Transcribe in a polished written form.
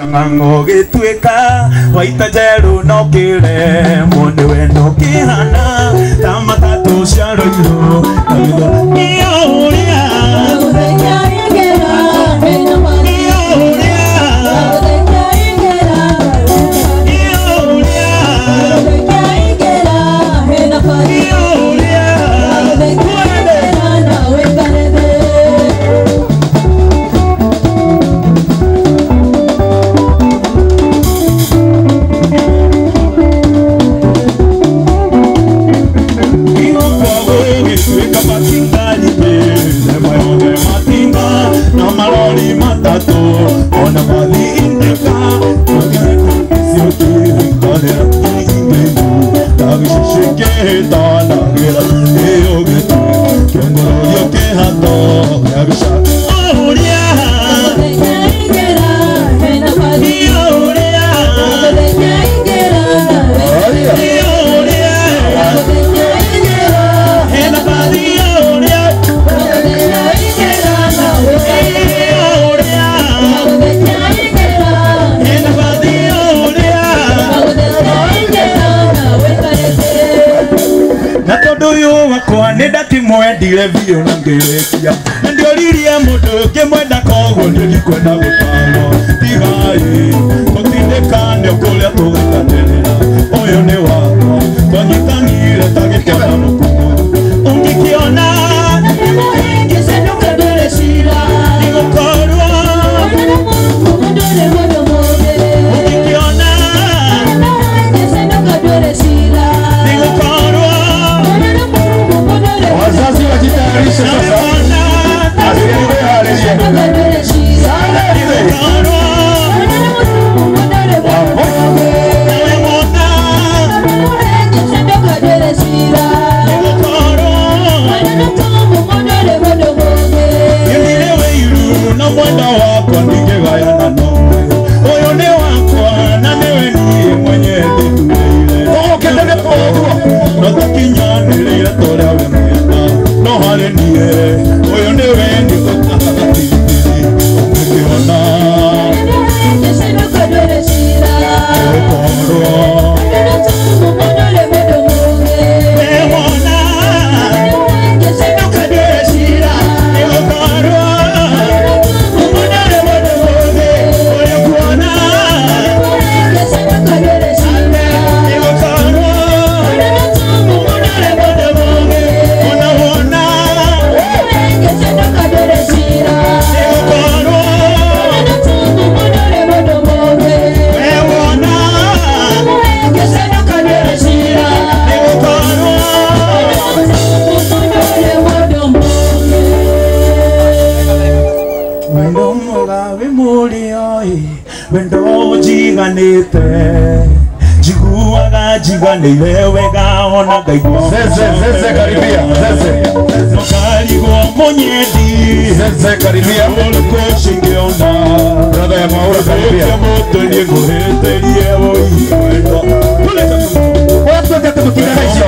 Mango gituika waita jeru no kire mundu wendo kihana tamata tu ciaro iru kabido iyo uria uthenya ingera hena mani iyo uria uthenya ingera iyo uria uthenya ingera hena mani iyo uria uthenya ingera na wekarede ona mali indeka nenda kimwendire vio na ngerekia ndio lilia mundu kimwenda kogo ndio kwenda gutano tigai mutindekane kuria tugikanirira uyu ni wakwa twanyitanire tagikona mukumo ungikiona ngisenuka ndore cira nigukorwo ndore mundu mothe ungikiona ngisenuka ndore cira nigukorwo wazazi wajitayarishe sasa. Asiwe halisia. Wendo jiganite jiguaga jiganire wega ona gaigua zeze karibia zeze nokarigo monyedi zeze karibia olko shingeona brother ya maura karibia moto ni ngoheterie woi wendo watu watu tukinaisha